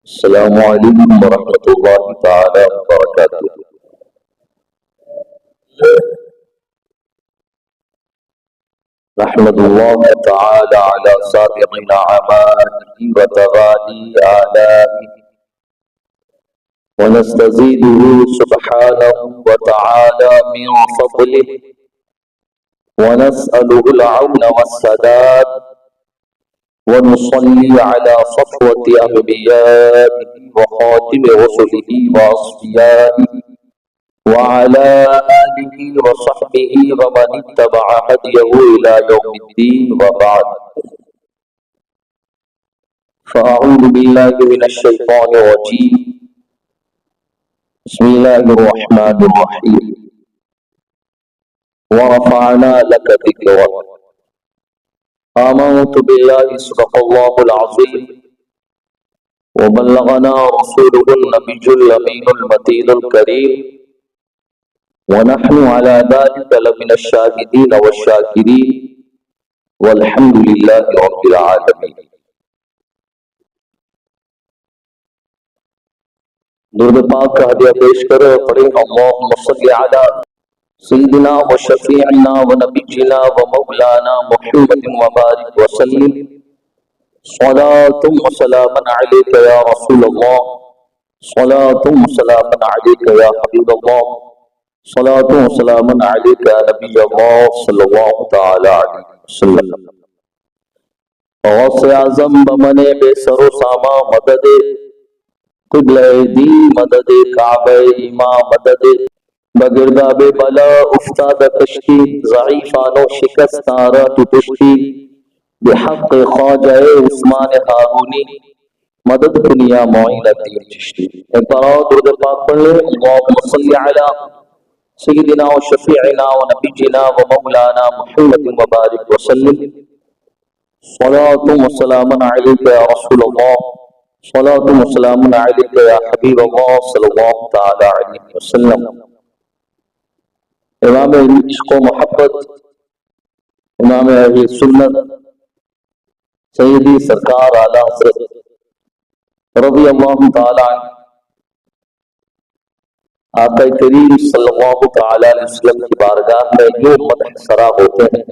السلام علیکم ورحمۃ اللہ تعالی وبرکاتہ۔ نحمد اللہ تعالی علی سابق نعمائه وتغالي آلائه ونستزيده سبحانه وتعالى من فضله ونسأله العون والسداد ونصلي على صفوة أنبيائه وخاتم رسله وأصفيائه وعلى آله وصحبه ومن اتبع هديه إلى يوم الدين، وبعد، فأعوذ بالله من الشيطان الرجيم، بسم الله الرحمن الرحيم، ورفعنا لك ذكرك، آمنت بالله صدق الله العظيم وبلغنا رسوله النبي الأمين المتين الكريم، ونحن على ذلك لمن الشاهدين والشاكرين، والحمد لله رب العالمين۔ درود پاک کا ہدیہ پیش کرو، پڑھیں اللہم صلی علی سیدنا و شفیعنا و نبینا و مولانا محمد وبارک وسلم، صلاۃ و سلاما علیک یا رسول اللہ، صلاۃ و سلاما علیک یا حبیب اللہ، صلاۃ و سلاما علیک یا نبی اللہ صلی اللہ تعالی علیہ وسلم۔ غوث اعظم بمن بے سر و ساما مدد، قبلہ دی مدد، کعبہ ایما مدد، بگرداب بلا افتاد کشتی، ضعیفان و شکستارہ تو پشتی، بحق خواجہ عثمان ہارونی مدد دنیا معین الدین چشتی۔ ایک بار اور درود پاک پڑھ لیں، اللہم صلی علی سیدنا و شفیعنا و نبینا و مولانا محمد وبارک وسلم، صلاۃ و سلاما علیک یا رسول اللہ، صلاۃ و سلاما علیک یا حبیب اللہ صلی اللہ تعالی علیہ وسلم۔ امام عشق و محبت، امام اہل سنت سیدی سرکار اعلیٰ حضرت رضی اللہ تعالی عنہ آقا کریم صلی اللہ تعالی علیہ وسلم کی بارگاہ میں جو مدح سرا ہوتے ہیں،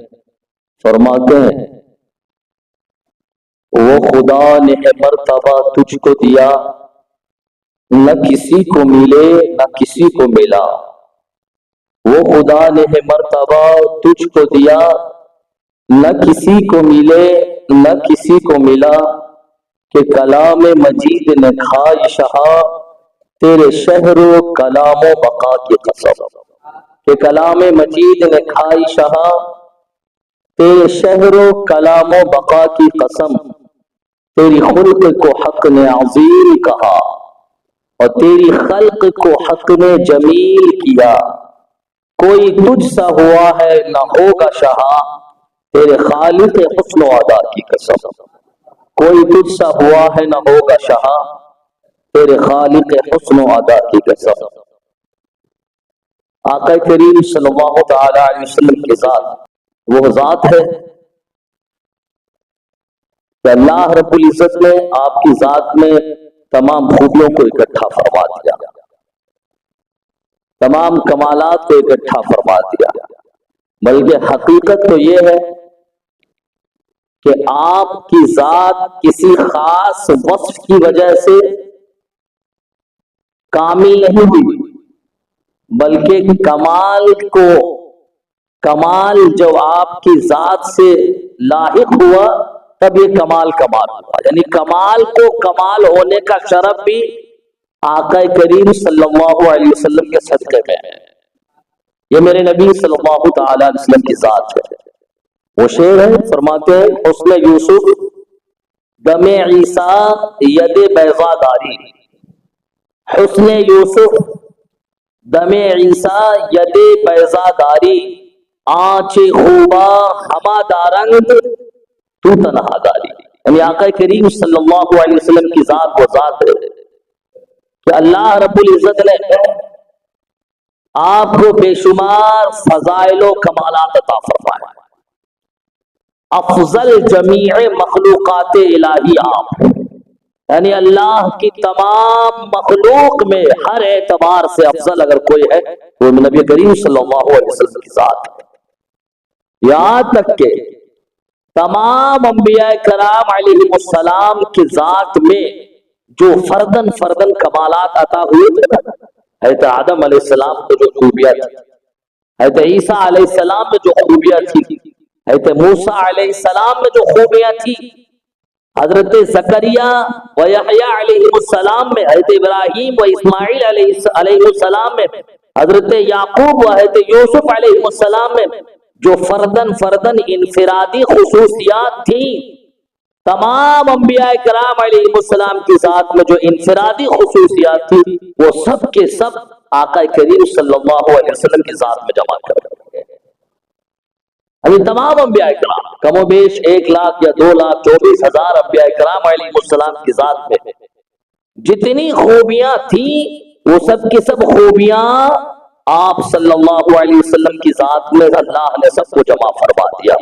فرماتے ہیں وہ خدا نے مرتبہ تجھ کو دیا، نہ کسی کو ملے نہ کسی کو ملا، وہ خدا نے مرتبہ تجھ کو دیا، نہ کسی کو ملے نہ کسی کو ملا، کہ کلام مجید نے کھائی شہا تیرے شہر و کلام و بقا کی قسم، کہ کلام مجید نے کھائی شہا تیرے شہر و کلام و بقا کی قسم، تیری خلق کو حق نے عظیم کہا اور تیری خلق کو حق نے جمیل کیا، کوئی تجھ سا ہوا ہے نہ ہوگا شہا تیرے خالق حسن و ادا کی قسم، کوئی تجھ سا ہوا ہے نہ ہوگا شہا تیرے خالق حسن و ادا کی قسم۔ آقا کریم صلی اللہ تعالی علیہ وسلم کی ذات وہ ذات ہے کہ اللہ رب العزت نے آپ کی ذات میں تمام خوبیوں کو اکٹھا فرما دیا، تمام کمالات کو اکٹھا فرما دیا، بلکہ حقیقت تو یہ ہے کہ آپ کی ذات کسی خاص وصف کی وجہ سے کامل نہیں ہوئی، بلکہ کمال جو آپ کی ذات سے لاحق ہوا تب یہ کمال ہوا، یعنی کمال کو کمال ہونے کا شرف بھی آقا کریم صلی اللہ علیہ وسلم کے صدقے میں ہے۔ یہ میرے نبی صلی اللہ تعالی علیہ وسلم کی ذات ہے۔ وہ شعر ہے، فرماتے ہیں حسن یوسف دم عیسیٰ ید بیضا داری، حسن یوسف دم عیسیٰ ید بیضا داری، آنچ خوبا ہما دارنگ تو تنہا داری، یعنی آقا کریم صلی اللہ علیہ وسلم کی ذات وہ ذات ہے کہ اللہ رب العزت نے آپ کو بے شمار فضائل و کمالات عطا فرمائے، افضل جمیع مخلوقات الہی آپ، یعنی اللہ کی تمام مخلوق میں ہر اعتبار سے افضل اگر کوئی ہے وہ نبی کریم صلی اللہ علیہ وسلم کی ذات ہے۔ یہاں تک کہ تمام انبیاء کرام علیہ السلام کی ذات میں جو فردن کمالات عطا ہوئے تھے، حضرت آدم علیہ السلام کو جو خوبیاں تھی، حضرت عیسیٰ علیہ السلام میں جو خوبیاں تھی، حضرت موسیٰ علیہ السلام میں جو خوبیاں تھی، حضرت زکریا و یحییٰ علیہ السلام میں، حضرت ابراہیم و اسماعیل علیہ السلام میں، حضرت یعقوب و حضرت یوسف علیہ السلام میں جو فردن انفرادی خصوصیات تھی، تمام انبیاء کرام علیہ السلام کی ذات میں جو انفرادی خصوصیات تھی وہ سب کے سب آقا کریم صلی اللہ علیہ وسلم کی ذات میں جمع کر رہے ہیں۔ ابھی تمام انبیاء کرام کم و بیش 1 لاکھ یا 2,24,000 انبیاء کرام علیہ السلام کی ذات میں جتنی خوبیاں تھیں وہ سب کی سب خوبیاں آپ صلی اللہ علیہ وسلم کی ذات میں اللہ نے سب کو جمع فرما دیا۔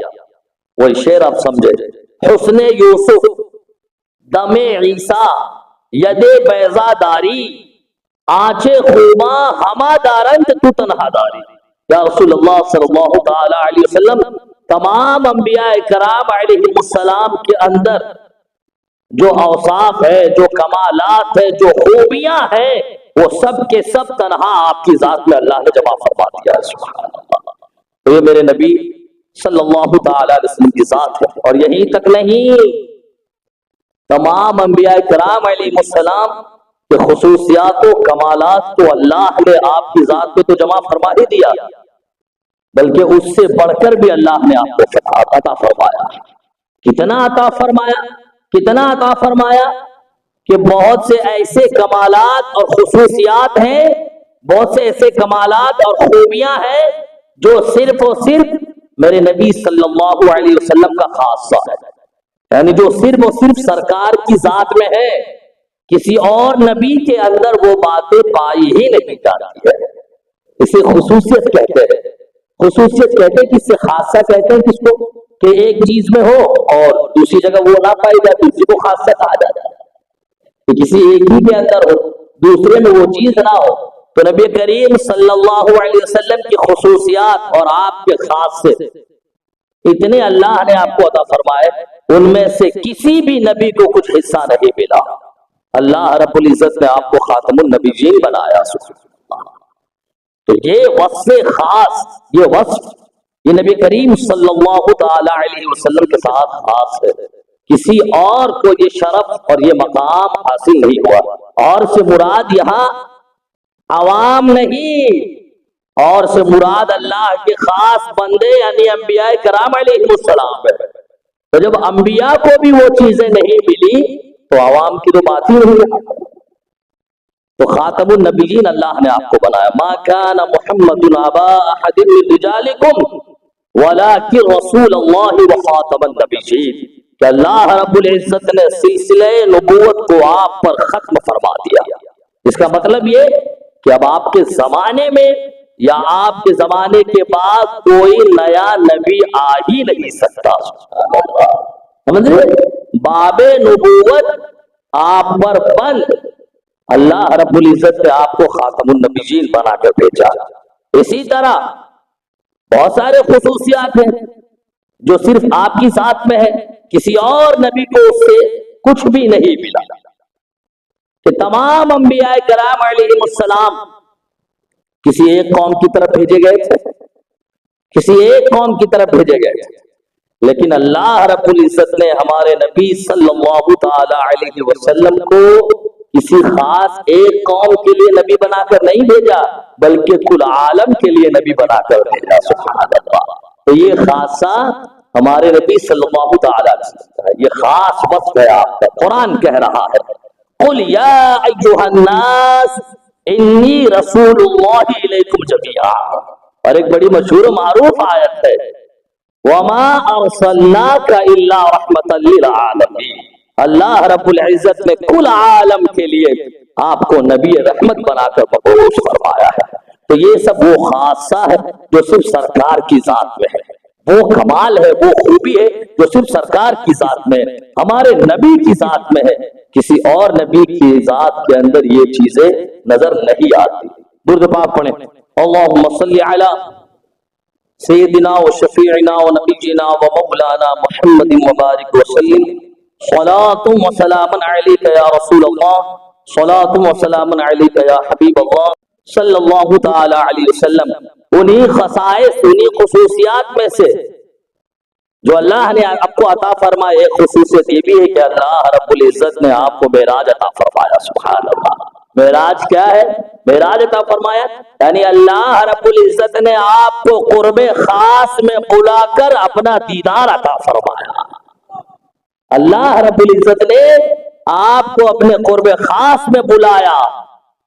وہی شعر آپ سمجھے، حسن یوسف دم عیسیٰ ید بیضا داری، آنچے خوباں ہما دارند تو تنہا داری۔ یا رسول اللہ صلی اللہ تعالی علیہ وسلم تمام انبیاء کرام علیہ السلام کے اندر جو اوصاف ہے، جو کمالات ہے، جو خوبیاں ہیں، وہ سب کے سب تنہا آپ کی ذات میں اللہ نے جمع فرما دیا۔ سبحان اللہ۔ تو یہ میرے نبی صلی اللہ تعالی علیہ وسلم کی ذات ہے، اور یہیں تک نہیں، تمام انبیاء کرام علیہ السلام کے خصوصیات و کمالات تو اللہ نے آپ کی ذات میں تو جمع فرما ہی دیا، بلکہ اس سے بڑھ کر بھی اللہ نے آپ کو عطا فرمایا۔ کتنا عطا فرمایا، کتنا عطا فرمایا کہ بہت سے ایسے کمالات اور خصوصیات ہیں، بہت سے ایسے کمالات اور خوبیاں ہیں جو صرف اور صرف میرے نبی صلی اللہ علیہ وسلم کا خاصہ ہے، یعنی جو صرف اور صرف سرکار کی ذات میں ہے، کسی اور نبی کے اندر وہ باتیں پائی ہی نہیں جاتی ہے۔ اسے خصوصیت کہتے ہیں، خصوصیت کہتے ہیں، کس سے خاصہ کہتے ہیں، کس کو کہ ایک چیز میں ہو اور دوسری جگہ وہ نہ پائی جاتی، اسی کو خاصہ کہا جاتا ہے۔ کہ کسی ایک ہی کے اندر ہو، دوسرے میں وہ چیز نہ ہو، تو نبی کریم صلی اللہ علیہ وسلم کی خصوصیات اور آپ کے خاص سے اتنے اللہ نے آپ کو عطا فرمائے، ان میں سے کسی بھی نبی کو کچھ حصہ نہیں ملا۔ اللہ رب العزت نے آپ کو خاتم النبیین بنایا۔ تو یہ وصف خاص، یہ وصف یہ نبی کریم صلی اللہ تعالی علیہ وسلم کے ساتھ خاص ہے، کسی اور کو یہ شرف اور یہ مقام حاصل نہیں ہوا۔ اور سے مراد یہاں عوام نہیں، اور سے مراد اللہ کے خاص بندے یعنی انبیاء کرام علیہ السلام ہے۔ تو جب انبیاء کو بھی وہ چیزیں نہیں ملی تو عوام کی تو بات ہی نہیں ہے۔ تو خاتم النبیین اللہ نے آپ کو بنایا۔ ما کان محمد ابا احد من رجالکم ولکن رسول اللہ وخاتم النبیین، کہ اللہ رب العزت نے سلسلہ نبوت کو آپ پر ختم فرما دیا۔ اس کا مطلب یہ کہ اب آپ کے زمانے میں یا آپ کے زمانے کے بعد کوئی نیا نبی آ ہی نہیں سکتا۔ سمجھے؟ باب نبوت آپ پر بند، اللہ رب العزت نے آپ کو خاتم النبیین بنا کر بھیجا۔ اسی طرح بہت سارے خصوصیات ہیں جو صرف آپ کی ذات میں ہے، کسی اور نبی کو اس سے کچھ بھی نہیں ملا۔ کہ تمام انبیاء کرام علیہ السلام کسی ایک قوم کی طرف بھیجے گئے تھے، کسی ایک قوم کی طرف بھیجے گئے تھے، لیکن اللہ رب العزت نے ہمارے نبی صلی اللہ تعالی علیہ وسلم کو کسی خاص ایک قوم کے لیے نبی بنا کر نہیں بھیجا، بلکہ کل عالم کے لیے نبی بنا کر بھیجا۔ سبحان اللہ۔ تو یہ خاصہ ہمارے نبی صلی اللہ تعالی علیہ وسلم کا، یہ خاص وصف ہے آپ کا۔ قرآن کہہ رہا ہے قل یا ایھا الناس انی رسول اللہ الیکم جمیعا، اور ایک بڑی مشہور و معروف آیت ہے وما ارسلناک الا رحمۃ للعالمین، اللہ رب العزت نے کل عالم کے لیے آپ کو نبی رحمت بنا کر مبعوث فرمایا ہے۔ تو یہ سب وہ خاصہ ہے جو صرف سرکار کی ذات میں ہے۔ وہ کمال ہے، وہ خوبی ہے جو صرف سرکار کی ذات میں ہے، ہمارے نبی کی ذات میں ہے، کسی اور نبی کی ذات کے اندر یہ چیزیں نظر نہیں آتی۔ درود پاک پڑھیں، اللہم صلی علی سیدنا و شفیعنا و نبینا و مولانا محمد مبارک وسلم، صلاۃ و سلام علیک یا رسول اللہ، صلاۃ و سلام علیک یا حبیب اللہ صلی اللہ تعالی علیہ وسلم۔ انہی خصائص، انہی خصوصیات میں سے جو اللہ نے آپ کو عطا فرمائے، ایک خصوصیت یہ بھی ہے کہ اللہ رب العزت نے آپ کو معراج عطا فرمایا۔ سبحان اللہ، معراج کیا ہے؟ معراج عطا فرمایا یعنی اللہ رب العزت نے آپ کو قرب خاص میں بلا کر اپنا دیدار عطا فرمایا۔ اللہ رب العزت نے آپ کو اپنے قرب خاص میں بلایا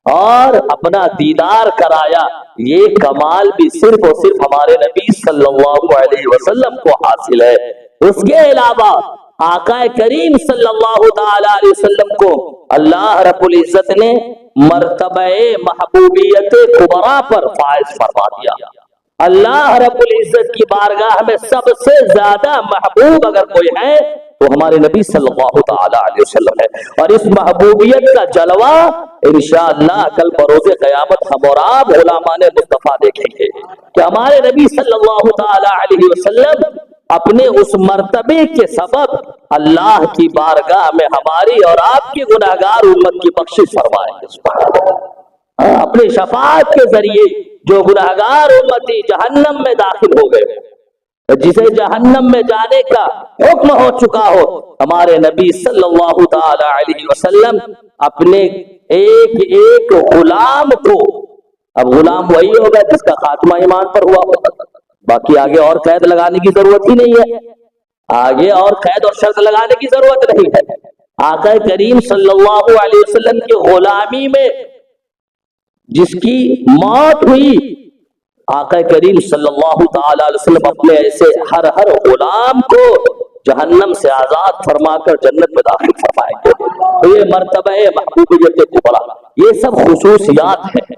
اور اپنا دیدار کرایا۔ یہ کمال بھی صرف اور صرف ہمارے نبی صلی اللہ علیہ وسلم کو حاصل ہے۔ اس کے علاوہ آقا کریم صلی اللہ تعالی علیہ وسلم کو اللہ رب العزت نے مرتبہ محبوبیت کبریٰ پر فائز فرما دیا۔ اللہ رب العزت کی بارگاہ میں سب سے زیادہ محبوب اگر کوئی ہے تو ہمارے نبی صلی اللہ تعالی علیہ وسلم ہے، اور اس محبوبیت کا جلوہ انشاءاللہ کل بروز قیامت ہم اور آپ غلامان مصطفیٰ دیکھیں گے کہ ہمارے نبی صلی اللہ تعالی علیہ وسلم اپنے اس مرتبے کے سبب اللہ کی بارگاہ میں ہماری اور آپ کی گناہگار امت کی بخشش فرمائیں گے۔ اپنی شفاعت کے ذریعے جو گناہگار امتی جہنم میں داخل ہو گئے، جسے جہنم میں جانے کا حکم ہو چکا ہو، ہمارے نبی صلی اللہ تعالی علیہ وسلم اپنے ایک ایک غلام کو، اب غلام وہی ہوگا جس کا خاتمہ ایمان پر ہوا ہوگا، باقی آگے اور قید لگانے کی ضرورت ہی نہیں ہے، آگے اور قید اور شرط لگانے کی ضرورت نہیں ہے۔ آقا کریم صلی اللہ علیہ وسلم کی غلامی میں جس کی موت ہوئی، آقا کریم صلی اللہ تعالی علیہ وسلم اپنے ایسے ہر غلام کو جہنم سے آزاد فرما کر جنت میں داخل فرمائیں گے۔ تو یہ مرتبہ محبوبیت کبریٰ، یہ سب خصوصیات ہیں،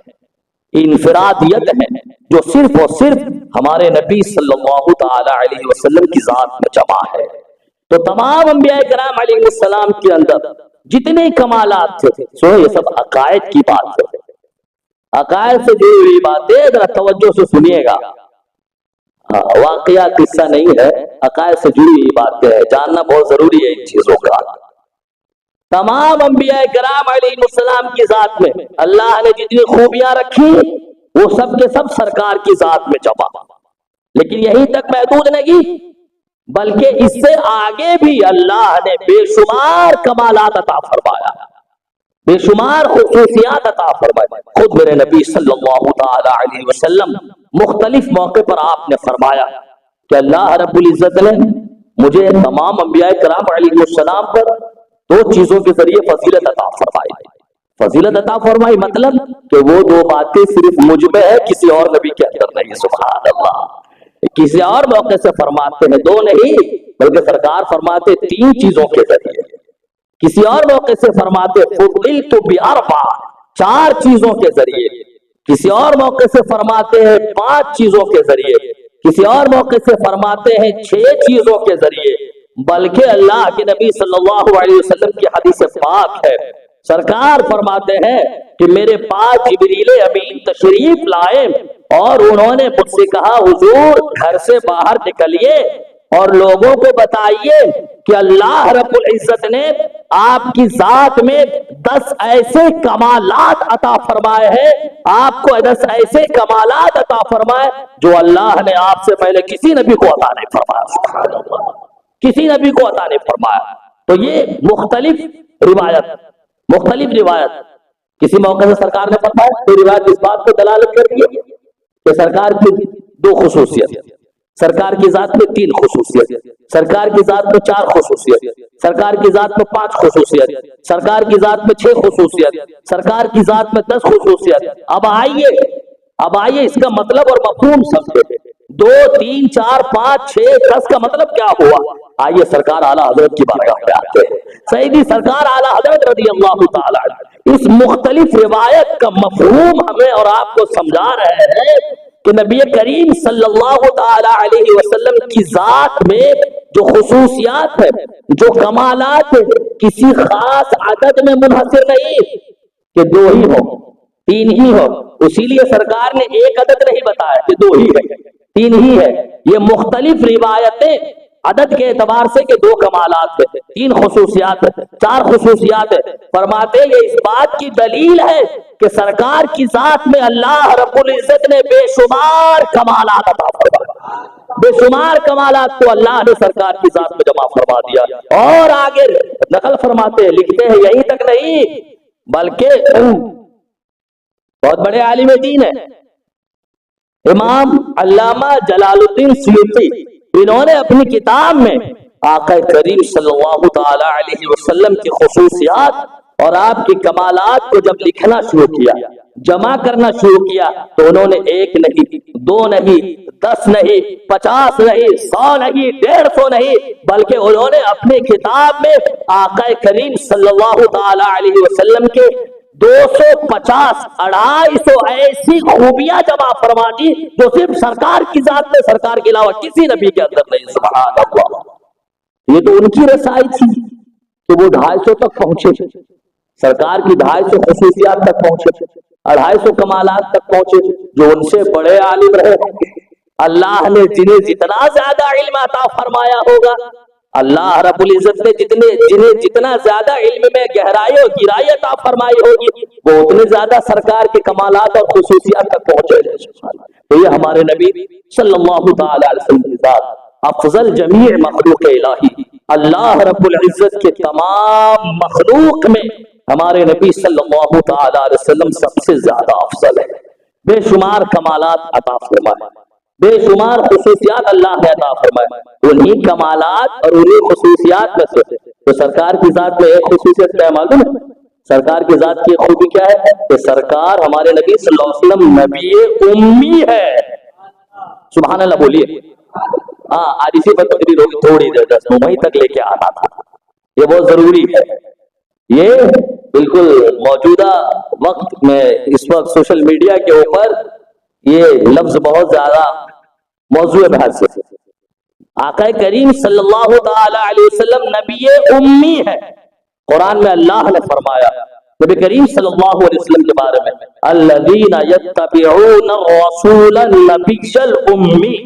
انفرادیت ہیں جو صرف اور صرف ہمارے نبی صلی اللہ تعالی علیہ وسلم کی ذات میں جمع ہے۔ تو تمام انبیاء کرام علیہ السلام کے اندر جتنے کمالات تھے، سو یہ سب عقائد کی بات ہے، عقائد سے جڑی ہوئی باتیں ذرا توجہ سے سنیے گا۔ واقعہ قصہ نہیں ہے، عقائد سے جڑی ہوئی باتیں ہیں، جاننا بہت ضروری ہے ان چیزوں کا۔ تمام انبیاء کرام علیہ السلام کی ذات میں اللہ نے جتنی خوبیاں رکھی وہ سب کے سب سرکار کی ذات میں جمع، لیکن یہیں تک محدود نہیں بلکہ اس سے آگے بھی اللہ نے بے شمار کمالات عطا فرمایا، بے شمار خصوصیات عطا فرمائے۔ خود میرے نبی صلی اللہ تعالی علیہ وسلم مختلف موقع پر آپ نے فرمایا کہ اللہ رب العزت نے مجھے تمام انبیاء کرام علیہ السلام پر دو چیزوں کے ذریعے فضیلت عطا فرمائی۔ فضیلت عطا فرمائی مطلب کہ وہ دو باتیں صرف مجھ میں ہے، کسی اور نبی کے اندر نہیں۔ سبحان اللہ، کسی اور موقع سے فرماتے ہیں دو نہیں بلکہ سرکار فرماتے تین چیزوں کے ذریعے، کسی اور موقع سے فرماتے فضلت باربع، چار چیزوں کے ذریعے، کسی اور موقع سے فرماتے ہیں 5 چیزوں کے ذریعے، کسی اور موقع سے فرماتے ہیں 6 چیزوں کے ذریعے، بلکہ اللہ کے نبی صلی اللہ علیہ وسلم کی حدیث پاک ہے، سرکار فرماتے ہیں کہ میرے پاس جبریل امین تشریف لائے اور انہوں نے مجھ سے کہا حضور گھر سے باہر نکلیے اور لوگوں کو بتائیے کہ اللہ رب العزت نے آپ کی ذات میں 10 ایسے کمالات عطا فرمائے ہیں، آپ کو 10 ایسے کمالات عطا فرمائے جو اللہ نے آپ سے پہلے کسی نبی کو عطا نہیں فرمایا، کسی نبی کو عطا نہیں فرمایا۔ تو یہ مختلف روایت کسی موقع سے سرکار نے فرمایا، تو روایت اس بات کو دلالت کرتی ہے کہ سرکار کی 2 خصوصیت، سرکار کی ذات میں 3 خصوصیت، سرکار کی ذات میں 4 خصوصیت، سرکار کی ذات میں 5 خصوصیت، سرکار کی ذات میں 6 خصوصیت، سرکار کی ذات میں 10 خصوصیت۔ اب آئیے اس کا مطلب اور مفہوم سمجھے، 2 3 4 5 6 10 کا مطلب کیا ہوا؟ آئیے سرکار اعلیٰ حضرت کی بارگاہ میں آتے ہیں۔ سیدی سرکار اعلیٰ حضرت رضی اللہ تعالی عنہ اس مختلف روایت کا مفہوم ہمیں اور آپ کو سمجھا رہے ہیں کہ نبی کریم صلی اللہ تعالی علیہ وسلم کی ذات میں جو خصوصیات ہے، جو کمالات ہے، کسی خاص عدد میں منحصر نہیں کہ 2 ہی ہو، 3 ہی ہو. اسی لیے سرکار نے ایک عدد نہیں بتایا کہ 2 ہی ہے، 3 ہی ہے. یہ مختلف روایتیں عدد کے اعتبار سے کہ 2 کمالات ہے، 3 خصوصیات ہے، 4 خصوصیات ہے. فرماتے یہ اس بات کی دلیل ہے کہ سرکار کی ذات میں اللہ رب العزت نے بے شمار کمالات عطا فرمائے، بے شمار کمالات کو اللہ نے سرکار کی ذات میں جمع فرما دیا. اور آگے نقل فرماتے لکھتے ہیں یہی تک نہیں بلکہ بہت بڑے عالم دین ہے امام علامہ جلال الدین سیوطی، انہوں نے اپنی کتاب میں آقا کریم صلی اللہ تعالی علیہ وسلم کی خصوصیات اور آپ کی کمالات کو جب لکھنا شروع کیا، جمع کرنا شروع کیا، تو انہوں نے 1 نہیں، 2 نہیں، 10 نہیں، 50 نہیں، 100 نہیں، 150 نہیں، بلکہ انہوں نے اپنی کتاب میں آقا کریم صلی اللہ تعالی علیہ وسلم کے 250 250 ایسی خوبیاں جمع فرما دی جو صرف سرکار کی ذات میں، سرکار کے علاوہ کسی نبی کے اندر نہیں. سبحان اللہ. یہ تو ان کی رسائی تھی کہ وہ 250 تک پہنچے، سرکار کی 250 خصوصیات تک پہنچے، 250 کمالات تک پہنچے. جو ان سے بڑے عالم رہے ہوں گے، اللہ نے جنہیں جتنا زیادہ علم عطا فرمایا ہوگا، اللہ رب العزت نے جنہیں جتنا زیادہ علم میں گہرائی اور گہرائی عطا فرمائی ہوگی، وہ اتنے زیادہ سرکار کے کمالات اور خصوصیات تک پہنچے. تو یہ ہمارے نبی صلی اللہ تعالی علیہ وسلم کی ذات افضل جمیع مخلوق الہی، اللہ رب العزت کے تمام مخلوق میں ہمارے نبی صلی اللہ تعالی علیہ وسلم سب سے زیادہ افضل ہے. بے شمار کمالات عطا فرمائے، بے شمار خصوصیات اللہ نے عطا فرمائے. انہی کمالات اور انہی خصوصیات میں سے تو سرکار کی ذات میں ایک خصوصیت کیا معلوم ہے؟ سرکار کی ذات کی خوبی کیا ہے کہ سرکار ہمارے نبی صلی اللہ علیہ وسلم نبی امی ہے. سبحان اللہ بولیے. ہاں آج اسی پر تقریر ہوگی تھوڑی دیر 10 وہیں تک لے کے آنا تھا، یہ بہت ضروری ہے. یہ بالکل موجودہ وقت میں اس وقت سوشل میڈیا کے اوپر یہ لفظ بہت زیادہ موضوع بحث ہے. آقا کریم صلی اللہ تعالی علیہ وسلم نبی امی ہے. قرآن میں اللہ نے فرمایا نبی کریم صلی اللہ علیہ وسلم کے بارے میں الذین یتبعون الرسول النبی الأمی،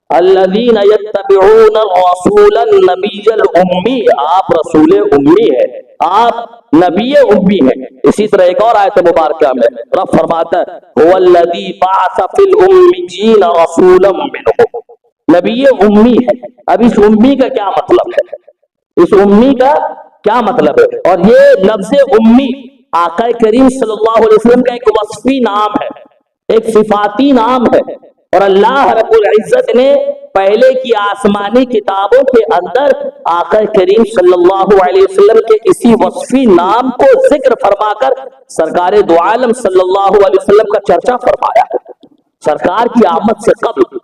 الذین یتبعون الرسول النبی الأمی، آپ رسول امی ہے، آپ نبی امی ہے. اسی طرح ایک اور آیت مبارکہ میں رب فرماتا ہے هو الذی بعث فی الأمیین رسولا منهم، نبی امی ہے. اب اس امی کا کیا مطلب ہے؟ اس امی کا کیا مطلب ہے؟ اور یہ لفظ امی آقا کریم صلی اللہ علیہ وسلم کا ایک وصفی نام ہے، ایک صفاتی نام ہے. اور اللہ رب العزت نے پہلے کی آسمانی کتابوں کے اندر آقا کریم صلی اللہ علیہ وسلم کے اسی وصفی نام کو ذکر فرما کر سرکار دو عالم صلی اللہ علیہ وسلم کا چرچا فرمایا. سرکار کی آمد سے قبل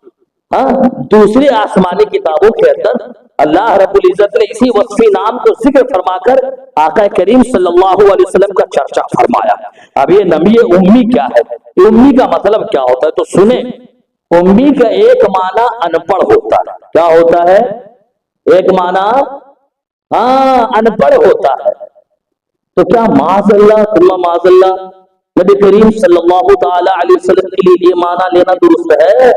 دوسری آسمانی کتابوں کے اندر اللہ رب العزت نے اسی وصفی نام کو ذکر فرما کر آقا کریم صلی اللہ علیہ وسلم کا چرچا فرمایا. اب یہ نبی امی کیا ہے، امی کا مطلب کیا ہوتا ہے؟ تو سنیں، امی کا ایک معنی ان پڑھ ہوتا ہے. کیا ہوتا ہے؟ ایک معنی ان پڑھ ہوتا ہے. تو کیا معاذ اللہ ثم معاذ اللہ نبی کریم صلی اللہ تعالی علیہ وسلم کے لیے یہ معنی لینا درست ہے؟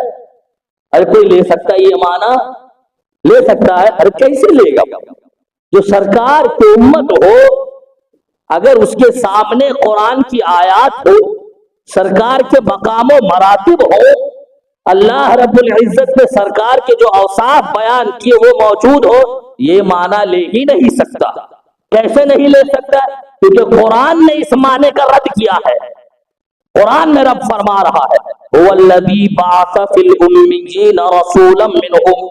ہر کوئی لے سکتا ہے یہ معنی؟ لے سکتا ہے. ہر کیسے لے گا؟ جو سرکار کی امت ہو، اگر اس کے سامنے قرآن کی آیات ہو، سرکار کے مقام و مراتب ہو، اللہ رب العزت نے سرکار کے جو اوصاف بیان کیے وہ موجود ہو، یہ معنی لے ہی نہیں سکتا. کیسے نہیں لے سکتا؟ کیونکہ قرآن نے اس معنی کا رد کیا ہے. قرآن میں رب فرما رہا ہے هو الذی بعث فی الأمیین رسولا منهم،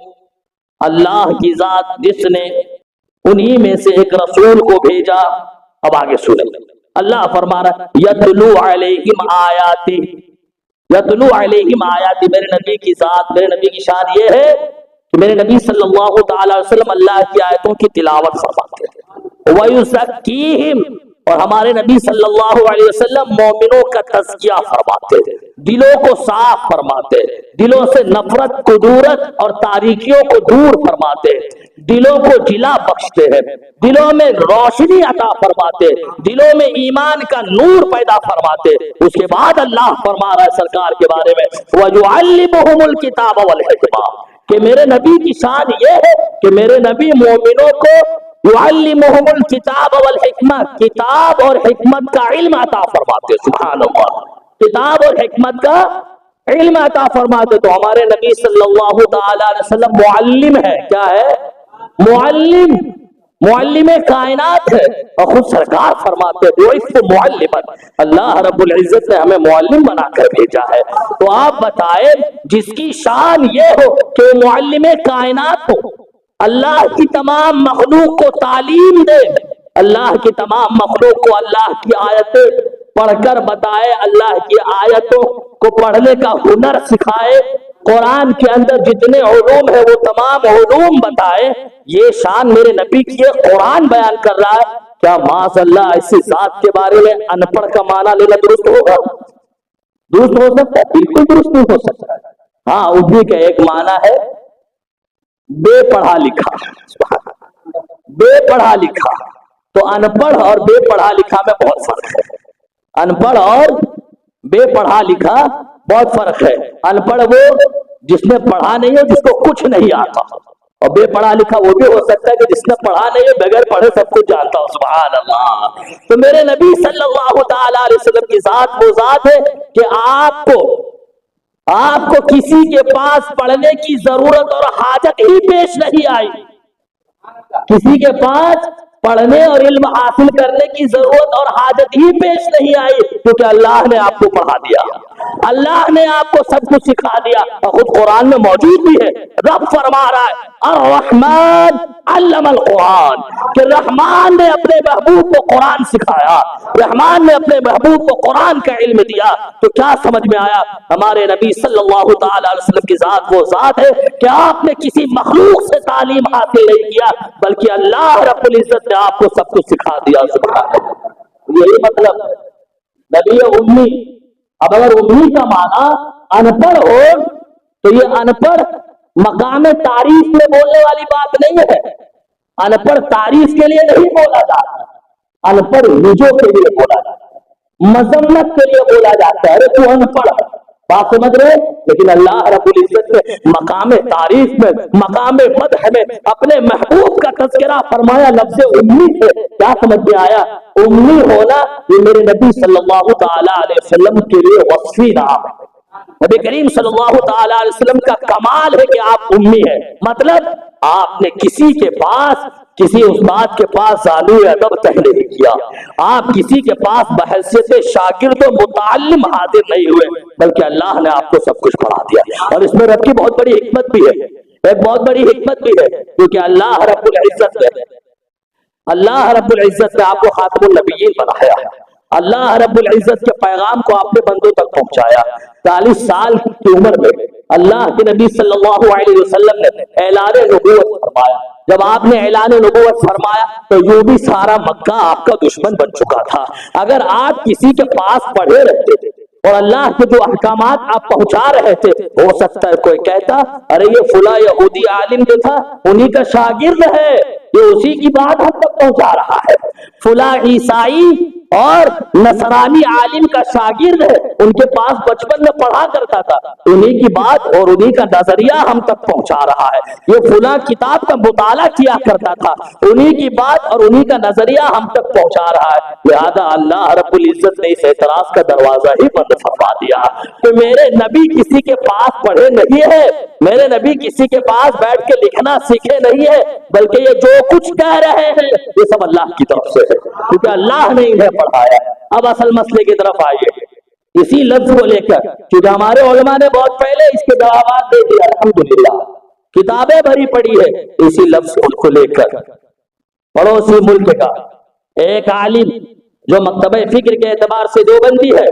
اللہ کی ذات جس نے انہی میں سے ایک رسول کو بھیجا. اب آگے سنیں، اللہ فرما رہا ہے یتلو علیہم آیاتی، یتلو علیہم آیاتی. میرے نبی کی ذات، میرے نبی کی شان یہ ہے کہ میرے نبی صلی اللہ تعالی علیہ وسلم اللہ کی آیتوں کی تلاوت فرماتے ہیں. وَيُزَكِّيهِمْ، اور ہمارے نبی صلی اللہ علیہ وسلم مومنوں کا تزکیہ فرماتے، دلوں کو صاف فرماتے، دلوں سے نفرت، کدورت اور تاریکیوں کو دور فرماتے، دلوں کو جلا بخشتے ہیں، دلوں میں روشنی عطا فرماتے، دلوں میں ایمان کا نور پیدا فرماتے۔ اس کے بعد اللہ فرما رہا ہے سرکار کے بارے میں وَيُعَلِّمُهُمُ الْكِتَابَ وَالْحِكْمَةَ، کہ میرے نبی کی شان یہ ہے کہ میرے نبی مومنوں کو یعلمہم الکتاب والحکمہ، کتاب اور حکمت کا علم عطا فرماتے۔ سبحان اللہ، کتاب اور حکمت کا علم عطا فرماتے۔ تو ہمارے نبی صلی اللہ تعالی علیہ وسلم معلم ہے۔ کیا ہے؟ معلم، معلم کائنات ہے۔ اور خود سرکار فرماتے بعثت معلما، اللہ رب العزت نے ہمیں معلم بنا کر بھیجا ہے۔ تو آپ بتائیں جس کی شان یہ ہو کہ معلم کائنات ہو، اللہ کی تمام مخلوق کو تعلیم دے، اللہ کی تمام مخلوق کو اللہ کی آیتیں پڑھ کر بتائے، اللہ کی آیتوں کو پڑھنے کا ہنر سکھائے، قرآن کے اندر جتنے علوم ہے وہ تمام علوم بتائے، یہ شان میرے نبی کی ہے۔ قرآن بیان کر رہا ہے، کیا معاذ اللہ ایسی ذات کے بارے میں ان پڑھ کا معنی لینا درست ہوگا؟ درست ہو سکتا ہے؟ بالکل درست نہیں ہو سکتا۔ ہاں، اردو کا ایک معنی ہے بے پڑھا لکھا، بے پڑھا لکھا۔ تو ان پڑھ اور بے پڑھا لکھا میں بہت فرق ہے۔ ان پڑھ اور بے پڑھا لکھا بہت فرق ہے۔ ان پڑھ وہ جس نے پڑھا نہیں ہے، جس کو کچھ نہیں آتا، اور بے پڑھا لکھا وہ بھی ہو سکتا ہے کہ جس نے پڑھا نہیں ہے، بغیر پڑھے سب کچھ جانتا ہو۔ سبحان اللہ۔ تو میرے نبی صلی اللہ تعالی علیہ وسلم کی ذات وہ ذات ہے کہ آپ کو کسی کے پاس پڑھنے کی ضرورت اور حاجت ہی پیش نہیں آئی، کسی کے پاس پڑھنے اور علم حاصل کرنے کی ضرورت اور حاجت ہی پیش نہیں آئی، کیونکہ اللہ نے آپ کو پڑھا دیا، اللہ نے آپ کو سب کچھ سکھا دیا۔ اور خود قرآن میں موجود بھی ہے، رب فرما رہا ہے الرحمن علم القرآن، کہ رحمان نے اپنے محبوب کو قرآن سکھایا، رحمان نے اپنے محبوب کو قرآن کا علم دیا۔ تو کیا سمجھ میں آیا؟ ہمارے نبی صلی اللہ تعالی علیہ وسلم کی ذات وہ ذات ہے کہ آپ نے کسی مخلوق سے تعلیم حاصل نہیں کیا، بلکہ اللہ رب العزت نے آپ کو سب کچھ سکھا دیا۔ سبحان اللہ۔ یہی مطلب ہے نبی امی۔ اب اگر امی کا معنی ان پڑھ ہو تو یہ ان پڑھ مقام تعریف میں بولنے والی بات نہیں ہے، ان پڑھ تعریف کے لیے نہیں بولا جاتا، ان پڑھ نجوں کے لیے بولا جاتا ہے، مذمت کے لیے بولا جاتا ہے، ارے تو ان پڑھ، بات سمجھ رہے؟ لیکن اللہ رب العزت نے مقام تعریف میں، مقام مدح میں اپنے محبوب کا تذکرہ فرمایا لفظ امی سے۔ کیا سمجھ میں آیا؟ امی ہونا یہ میرے نبی صلی اللہ تعالی علیہ وسلم کے لیے وصفی نام ہے۔ نبی کریم صلی اللہ تعالی علیہ وسلم کا کمال ہے کہ آپ امی ہیں، مطلب آپ نے کسی کے پاس، کسی استاد کے پاس ذالو ادب طے نہیں کیا، آپ کسی کے پاس بحیثیت شاگرد و متعلم حاضر نہیں ہوئے، بلکہ اللہ نے آپ کو سب کچھ پڑھا دیا۔ اور اس میں رب کی بہت بڑی حکمت بھی ہے، ایک بہت بڑی حکمت بھی ہے، کیونکہ اللہ رب العزت نے آپ کو خاتم النبیین بنایا، اللہ رب العزت کے پیغام کو آپ نے بندوں تک پہنچایا۔ 40 سال کی عمر میں اللہ کے نبی صلی اللہ علیہ وسلم نے اعلان نبوت فرمایا۔ جب آپ نے اعلان نبوت فرمایا تو یوں بھی سارا مکہ آپ کا دشمن بن چکا تھا۔ اگر آپ کسی کے پاس پڑھے رہتے تھے اور اللہ کے جو احکامات آپ پہنچا رہے تھے، ہو سکتا ہے کوئی کہتا ارے یہ فلاں یہودی عالم جو تھا انہی کا شاگرد ہے، یہ اسی کی بات ہم تک پہنچا رہا ہے، فلاں عیسائی اور نصرانی عالم کا شاگرد ہے، ان کے پاس بچپن میں پڑھا کرتا تھا، انہی کی بات اور انہی کا نظریہ ہم تک پہنچا رہا ہے، یہ فلاں کتاب کا مطالعہ کیا کرتا تھا، انہی کی بات اور انہی کا نظریہ ہم تک پہنچا رہا ہے۔ لہذا اللہ رب العزت نے اس اعتراض کا دروازہ ہی بند فرما دیا کہ میرے نبی کسی کے پاس پڑھے نہیں ہے، میرے نبی کسی کے پاس بیٹھ کے لکھنا سیکھے نہیں ہے، بلکہ یہ جو کچھ کہہ رہے ہیں یہ سب اللہ کی طرف سے ہے، کیونکہ اللہ نے انہیں پڑھایا۔ اب اصل مسئلے کی طرف آئیے، اسی لفظ کو لے کر، کیونکہ ہمارے علماء نے بہت پہلے اس کے جوابات دے دیا، الحمدللہ کتابیں بھری پڑی ہے اسی لفظ کو لے کر۔ پڑوسی ملک کا ایک عالم جو مکتبہ فکر کے اعتبار سے دیوبندی ہے،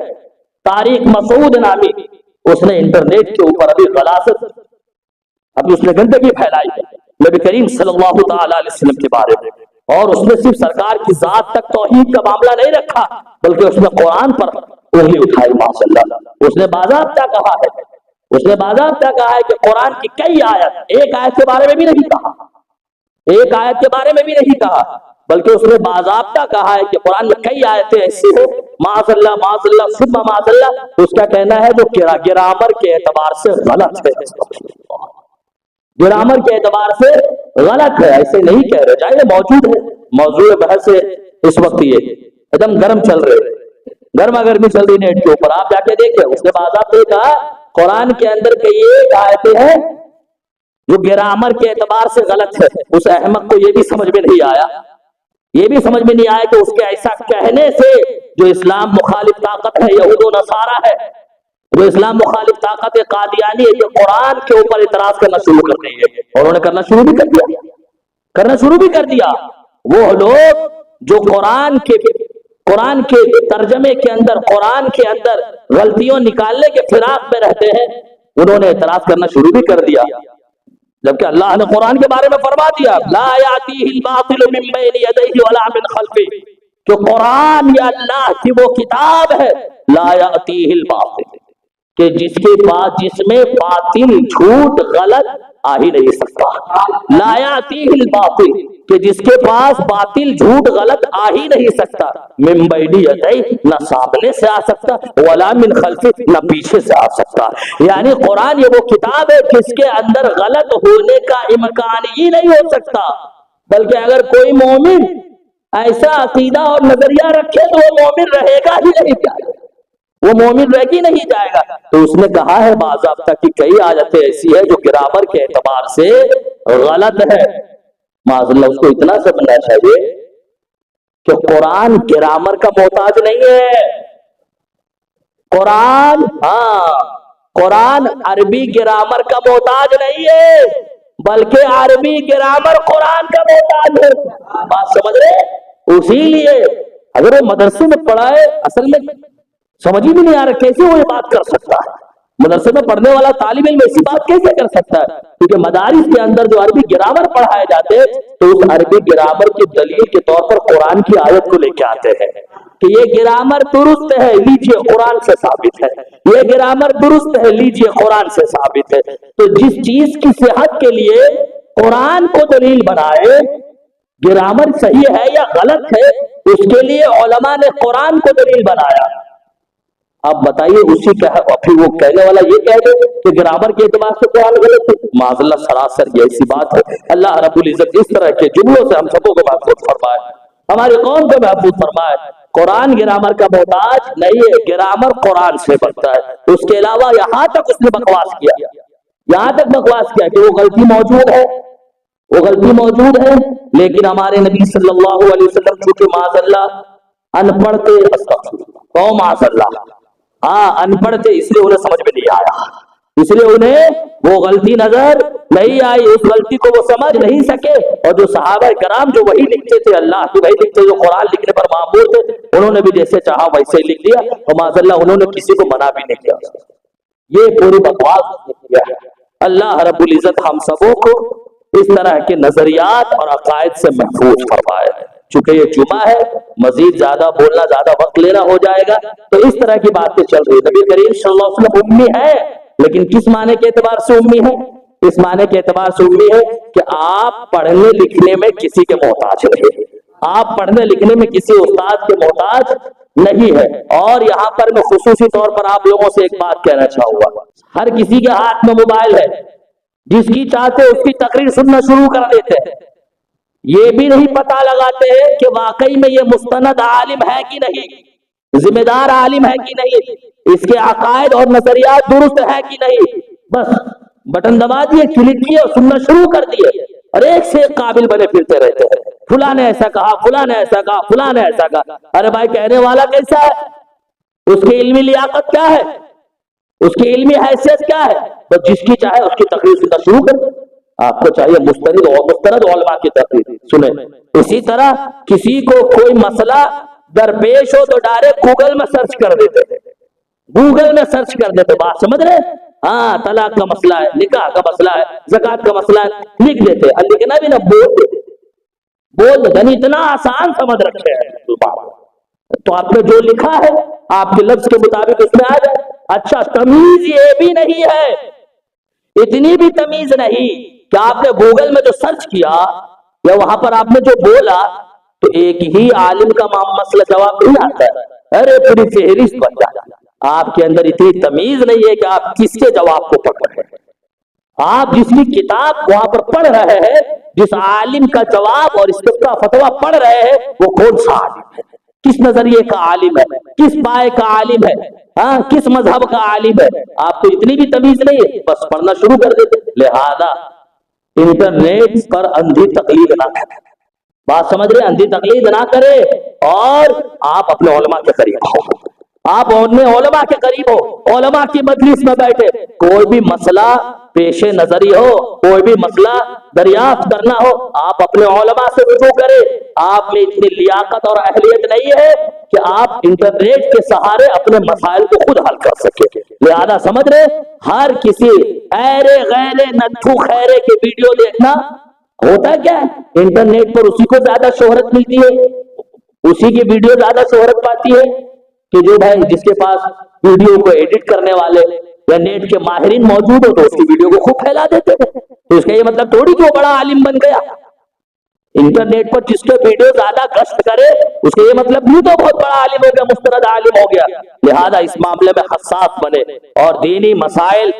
طارق مسعود نامی، اس نے انٹرنیٹ کے اوپر ابھی غلاظت، ابھی اس نے گندگی پھیلائی ہے نبی کریم صلی اللہ تعالی علیہ وسلم کے بارے میں۔ اور اس نے صرف سرکار کی ذات تک توحید کا معاملہ نہیں رکھا بلکہ اس نے قرآن پر انگلی اٹھائی ماشاءاللہ۔ اس نے باضابطہ کہا ہے، اس نے باضابطہ کہا ہے کہ قرآن کی کئی آیت، ایک آیت کے بارے میں بھی نہیں کہا، ایک آیت کے بارے میں بھی نہیں کہا، بلکہ اس نے باضابطہ کہا ہے کہ قرآن میں کئی آیتیں ایسی ہیں معاذ اللہ معاذ اللہ ثم معاذ اللہ، اس کا کہنا ہے جو گرامر کے اعتبار سے غلط ہے، گرامر کے اعتبار سے غلط ہے، ایسے نہیں کہہ رہے، چاہے موجود ہے۔ موضوع بحث اس وقت یہ ایک دم گرم چل رہے، گرما گرمی چل رہی نیٹ کے اوپر، آپ جا کے دیکھیں، اس نے باضابطہ کہا قرآن کے اندر کئی ایک آیتیں ہیں جو گرامر کے اعتبار سے غلط ہے۔ اس احمق کو یہ بھی سمجھ میں نہیں آیا، یہ بھی سمجھ میں نہیں آیا کہ اس کے ایسا کہنے سے جو اسلام مخالف طاقت ہے، یہود و نصارہ ہے، جو اسلام مخالف طاقت قادیانی ہے، جو قرآن کے اوپر اعتراض کرنا شروع کر رہی ہے، اور انہوں نے کرنا شروع بھی کر دیا، وہ لوگ جو قرآن کے ترجمے کے اندر، قرآن کے اندر غلطیوں نکالنے کے فراق میں رہتے ہیں، انہوں نے اعتراض کرنا شروع بھی کر دیا، جبکہ اللہ نے قرآن کے بارے میں فرما دیا لا یاتیہ الباطل من بین یدیہ ولا من خلفہ، کہ قرآن یا اللہ کی وہ کتاب ہے لا یاتیہ الباطل، کہ جس میں باطل جھوٹ غلط آ ہی نہیں سکتا، لا یاتیہ الباطل، کہ جس کے پاس باطل جھوٹ غلط آ ہی نہیں سکتا، من بین یدیہ، نہ سامنے سے آ سکتا، ولا من خلفہ، نہ پیچھے سے آ سکتا، یعنی قرآن یہ وہ کتاب ہے جس کے اندر غلط ہونے کا امکان ہی نہیں ہو سکتا، بلکہ اگر کوئی مومن ایسا عقیدہ اور نظریہ رکھے تو وہ مومن رہے گا ہی نہیں جائے گا، وہ مومن رہ ہی نہیں جائے گا۔ تو اس نے کہا ہے باضابطہ کی کئی آیتیں ایسی ہے جو گرامر کے اعتبار سے غلط ہے، معاذ اللہ، اس کو اتنا سمجھنا چاہیے کہ قرآن گرامر کا محتاج نہیں ہے، قرآن عربی گرامر کا محتاج نہیں ہے، بلکہ عربی گرامر قرآن کا محتاج ہے، بات سمجھ رہے؟ اسی لیے اگر وہ مدرسے میں پڑھا ہے، اصل میں سمجھ ہی بھی نہیں آ رہا کیسے وہ یہ بات کر سکتا ہے، مدرسے میں پڑھنے والا طالب علم ایسی بات کیسے کر سکتا ہے؟ کیونکہ مدارس کے اندر جو عربی گرامر پڑھائے جاتے ہیں تو اس عربی گرامر کی دلیل کے طور پر قرآن کی آیت کو لے کے آتے ہیں کہ یہ گرامر درست ہے، لیجئے قرآن سے ثابت ہے، یہ گرامر درست ہے، لیجئے قرآن سے ثابت ہے۔ تو جس چیز کی صحت کے لیے قرآن کو دلیل بنائے، گرامر صحیح ہے یا غلط ہے، اس کے لیے علماء نے قرآن کو دلیل بنایا۔ اب بتائیے اسی کا ہے، اور پھر وہ کہنے والا یہ کہہ دے کہ گرامر کے اعتبار سے قرآن غلط ہے، معاذ اللہ، سراسر یہ ایسی بات ہے۔ اللہ رب العزت اس طرح کے جملوں سے ہم سبوں کو محفوظ فرمائے، ہماری قوم کو محفوظ فرمائے۔ قرآن گرامر کا محتاج نہیں ہے، گرامر قرآن سے بنتا ہے۔ اس کے علاوہ یہاں تک اس نے بکواس کیا، یہاں تک بکواس کیا کہ وہ غلطی موجود ہے، وہ غلطی موجود ہے، لیکن ہمارے نبی صلی اللہ علیہ وسلم چونکہ معاذ اللہ ان پڑھ تھے، معاذ اللہ ان پڑھ تھے، اس لیے انہیں سمجھ میں نہیں آیا، اس لیے انہیں وہ غلطی نظر نہیں آئی، اس غلطی کو وہ سمجھ نہیں سکے۔ اور جو صحابہ کرام جو وہی لکھتے تھے، اللہ کی وہی لکھتے، جو قرآن لکھنے پر مامور تھے، انہوں نے بھی جیسے چاہا ویسے لکھ دیا، اور معاذ اللہ انہوں نے کسی کو منع بھی نہیں کیا۔ یہ پوری بکواس کیا ہے۔ اللہ رب العزت ہم سبوں کو اس طرح کے نظریات اور عقائد سے محفوظ فرمائے۔ چونکہ یہ جمعہ ہے، مزید زیادہ بولنا، زیادہ وقت لینا ہو جائے گا، تو اس طرح کی باتیں چل رہی۔ نبی کریم صلی اللہ علیہ وسلم امی ہے، لیکن کس معنی کے اعتبار سے امی ہے؟ اس معنی کے اعتبار سے امی ہے کہ آپ پڑھنے لکھنے میں کسی کے محتاج نہیں، آپ پڑھنے لکھنے میں کسی استاد کے محتاج نہیں ہے۔ اور یہاں پر میں خصوصی طور پر آپ لوگوں سے ایک بات کہنا چاہوں گا، ہر کسی کے ہاتھ میں موبائل ہے، جس کی چاہتے اس کی تقریر سننا شروع کر دیتے ہیں، یہ بھی نہیں پتہ لگاتے ہیں کہ واقعی میں یہ مستند عالم ہے کہ نہیں، ذمہ دار عالم ہے کہ نہیں، اس کے عقائد اور نظریات درست ہے کہ نہیں، بس بٹن دبا دیے، کلک کیے اور سننا شروع کر دیے، اور ایک سے ایک قابل بنے پھرتے رہتے ہیں، فلاں نے ایسا کہا، فلاں نے ایسا کہا، فلاں نے ایسا کہا۔ ارے بھائی، کہنے والا کیسا ہے؟ اس کی علمی لیاقت کیا ہے؟ اس کی علمی حیثیت کیا ہے؟ بس جس کی چاہے اس کی تقریر سننا شروع کر۔ آپ کو چاہیے مستند علماء کی تقریر سنیں۔ اسی طرح کسی کو کوئی مسئلہ درپیش ہو تو ڈائریکٹ گوگل میں سرچ کر دیتے، گوگل میں سرچ کر دیتے، بات سمجھ رہے؟ ہاں، طلاق کا مسئلہ ہے، نکاح کا مسئلہ ہے، زکات کا مسئلہ ہے، لکھ دیتے، اور لکھنا بھی نہ بول دیتے۔ بول یعنی اتنا آسان سمجھ رکھے ہیں تو آپ نے جو لکھا ہے آپ کے لفظ کے مطابق اس میں آ جائے. اچھا تمیز یہ بھی نہیں ہے, اتنی بھی تمیز نہیں کہ آپ نے گوگل میں جو سرچ کیا یا وہاں پر آپ نے جو بولا تو ایک ہی عالم کا مسئلہ جواب نہیں آتا ہے, ارے پوری فہرست بن جاتا. آپ کے اندر اتنی تمیز نہیں ہے کہ آپ کس کے جواب کو پڑھ رہے ہیں. آپ جس کی کتاب وہاں پر پڑھ رہے ہیں, جس عالم کا جواب اور اس کا فتویٰ پڑھ رہے ہیں, وہ کون سا عالم ہے, کس نظریے کا عالم ہے, کس پائے کا عالم ہے, ہاں کس مذہب کا عالم ہے. آپ کو اتنی بھی تمیز نہیں ہے, بس پڑھنا شروع کر دیتے. لہذا انٹرنیٹ پر اندھی تقلید نہ کرے, بات سمجھ رہے, اندھی تقلید نہ کرے, اور آپ اپنے علماء کے قریب ہو, آپ اپنے علماء کے قریب ہو, علماء کی مجلس میں بیٹھے, کوئی بھی مسئلہ پیش نظری ہو, کوئی بھی مسئلہ دریافت کرنا ہو, آپ اپنے علماء سے رجوع کریں. آپ میں اتنی لیاقت اور اہلیت نہیں ہے کہ آپ انٹرنیٹ کے سہارے اپنے مسائل کو خود حل کر سکیں. لہذا سمجھ رہے, ہر کسی ایرے غیرے نتھو خیرے کے ویڈیو دیکھنا ہوتا کیا ہے, انٹرنیٹ پر اسی کو زیادہ شہرت ملتی ہے, اسی کی ویڈیو زیادہ شہرت پاتی ہے کہ جو بھائی جس کے پاس ویڈیو کو ایڈٹ کرنے والے یا نیٹ کے ماہرین موجود ہو تو اس کی ویڈیو کو خوب پھیلا دیتے ہیں. تو اس کا یہ مطلب تھوڑی کہ وہ بڑا عالم بن گیا. انٹرنیٹ پر جس کے ویڈیو زیادہ گشت کرے اس کا یہ مطلب بھی تو بہت بڑا عالم ہو گیا, مستند عالم ہو گیا. لہذا اس معاملے میں حساس بنے, اور دینی مسائل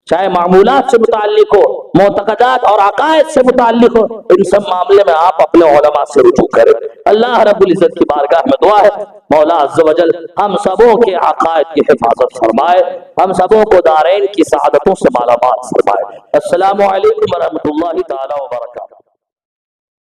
چاہے معمولات سے متعلق ہو, معتقدات اور عقائد سے متعلق ہو, ان سب معاملے میں آپ اپنے علماء سے رجوع کریں. اللہ رب العزت کی بارگاہ میں دعا ہے, مولا عز و جل ہم سبوں کے عقائد کی حفاظت فرمائے, ہم سبوں کو دارین کی سعادتوں سے مالا مال فرمائے. السلام علیکم ورحمۃ اللہ تعالی وبرکاتہ.